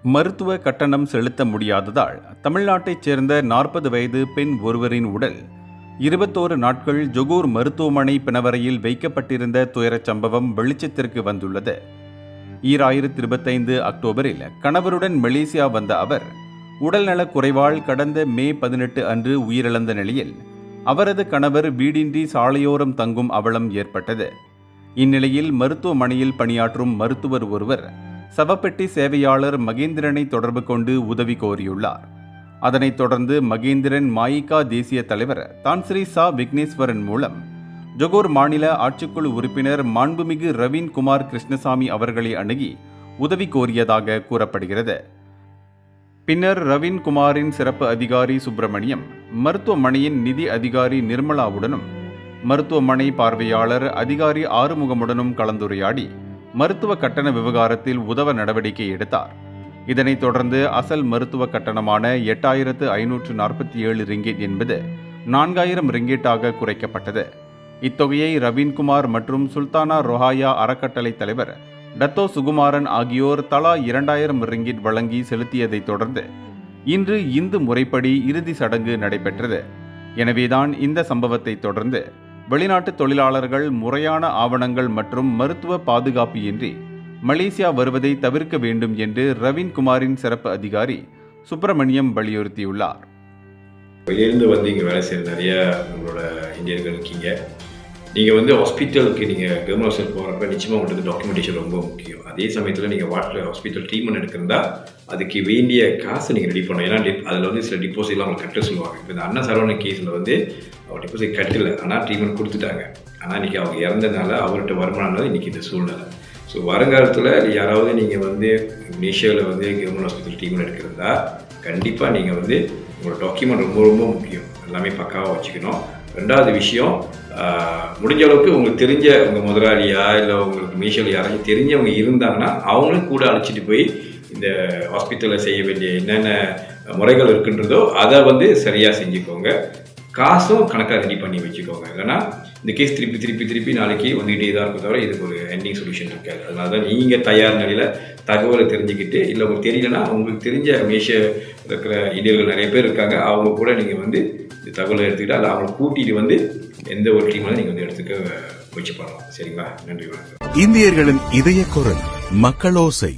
மருத்துவ கட்டணம் செலுத்த முடியாததால் தமிழ்நாட்டைச் சேர்ந்த 40 வயது பெண் ஒருவரின் உடல் 21 நாட்கள் ஜொகூர் மருத்துவமனை பிணவரையில் வைக்கப்பட்டிருந்த துயரச் சம்பவம் வெளிச்சத்திற்கு வந்துள்ளது. 2025 அக்டோபரில் கணவருடன் மலேசியா வந்த அவர் உடல்நலக் குறைவால் கடந்த மே 18 அன்று உயிரிழந்த நிலையில் அவரது கணவர் வீடின்றி சாலையோரம் தங்கும் அவலம் ஏற்பட்டது. இந்நிலையில் மருத்துவமனையில் பணியாற்றும் மருத்துவர் ஒருவர் சவப்பெட்டி சேவையாளர் மகேந்திரனை தொடர்பு கொண்டு உதவி கோரியுள்ளார். அதனைத் தொடர்ந்து மகேந்திரன் மாயிகா தேசிய தலைவர் தான்ஸ்ரீ சா விக்னேஸ்வரன் மூலம் ஜொகூர் மாநில ஆட்சிக்குழு உறுப்பினர் மாண்புமிகு ரவீன் குமார் கிருஷ்ணசாமி அவர்களை அணுகி உதவி கோரியதாக கூறப்படுகிறது. பின்னர் ரவீன் குமாரின் சிறப்பு அதிகாரி சுப்பிரமணியம் மருத்துவமனையின் நிதி அதிகாரி நிர்மலாவுடனும் மருத்துவமனை பார்வையாளர் அதிகாரி ஆறுமுகமுடனும் கலந்துரையாடி மருத்துவ கட்டண விவகாரத்தில் உதவ நடவடிக்கை எடுத்தார். இதனைத் தொடர்ந்து அசல் மருத்துவ கட்டணமான 8547 ரிங்கெட் என்பது 4000 ரிங்கெட்டாக குறைக்கப்பட்டது. இத்தொகையை ரவீன்குமார் மற்றும் சுல்தானா ரொஹாயா அறக்கட்டளை தலைவர் டத்தோ சுகுமாரன் ஆகியோர் தலா 2000 ரிங்கெட் வழங்கி செலுத்தியதைத் தொடர்ந்து இன்று இந்து முறைப்படி இறுதி சடங்கு நடைபெற்றது. எனவேதான் இந்த சம்பவத்தை தொடர்ந்து வெளிநாட்டு தொழிலாளர்கள் முறையான ஆவணங்கள் மற்றும் மருத்துவ பாதுகாப்பு இன்றி மலேசியா வருவதை தவிர்க்க வேண்டும் என்று ரவீன் குமாரின் சிறப்பு அதிகாரி சுப்பிரமணியம் வலியுறுத்தியுள்ளார். வெளியிருந்து வந்து இங்கே வேலை செய்கிற நிறைய நம்மளோட இந்தியர்கள் இருக்கீங்க. நீங்கள் ஹாஸ்பிட்டலுக்கு நீங்கள் கவர்மெண்ட் ஹாஸ்பிட்டல் போகிறப்ப நிச்சயமாக உங்களுக்கு டாக்குமெண்டேஷன் ரொம்ப முக்கியம். அதே சமயத்தில் நீங்கள் ஹாஸ்பிட்டல் ட்ரீட்மெண்ட் எடுக்கிறதா அதுக்கு வேண்டிய காசை நீங்கள் ரெடி பண்ணணும். ஏன்னா அதில் சில டிபாசிட்லாம் அவங்க கட்ட சொல்லுவாங்க. இப்போ இந்த அண்ணா சரவண கேஸில் அவர் டிபாசிட் கட்டலை, ஆனால் ட்ரீட்மெண்ட் கொடுத்துட்டாங்க. ஆனால் இன்றைக்கி அவங்க இறந்ததுனால அவர்கிட்ட வருமானம்னால இன்றைக்கி இந்த சூழ்நிலை. ஸோ வருங்காலத்தில் யாராவது நீங்கள் மலேசியாவில் கவர்மெண்ட் ஹாஸ்பிட்டல் ட்ரீட்மெண்ட் எடுக்கிறதா கண்டிப்பாக நீங்கள் உங்களோட டாக்குமெண்ட் ரொம்ப ரொம்ப முக்கியம். எல்லாமே பக்காவாக வச்சுக்கணும். ரெண்டாவது விஷயம், முடிஞ்ச அளவுக்கு உங்களுக்கு தெரிஞ்ச உங்கள் முதலாளியா இல்லை உங்களுக்கு மலேசியாவில் யாராச்சும் தெரிஞ்சவங்க இருந்தாங்கன்னா அவங்களும் கூட அழைச்சிட்டு போய் இந்த ஹாஸ்பிட்டலில் செய்ய வேண்டிய என்னென்ன முறைகள் இருக்குன்றதோ அதை சரியாக செஞ்சுக்கோங்க. காசும் கணக்காக ரெடி பண்ணி வச்சுக்கோங்க. இல்லைன்னா இந்த கேஸ் திருப்பி நாளைக்கு வந்துக்கிட்டே தான் இருக்கும், தவிர இதுக்கு ஒரு எண்டிங் சொல்யூஷன் இருக்காது. அதனால தான் நீங்கள் தயார் நிலையில் தகவலை தெரிஞ்சுக்கிட்டு, இல்லை உங்களுக்கு தெரியலன்னா உங்களுக்கு தெரிஞ்ச மலேசியா இருக்கிற இந்தியர்கள் நிறைய பேர் இருக்காங்க, அவங்க கூட நீங்கள் இந்த தகவலை எடுத்துக்கிட்டு அதில் அவங்களை கூட்டிகிட்டு எந்த ஒரு டீம்ல நீங்கள் எடுத்துக்க முயற்சி பண்ணலாம். சரிங்களா? நன்றி, வணக்கம். இந்தியர்களின் இதய குரல் மக்களோசை.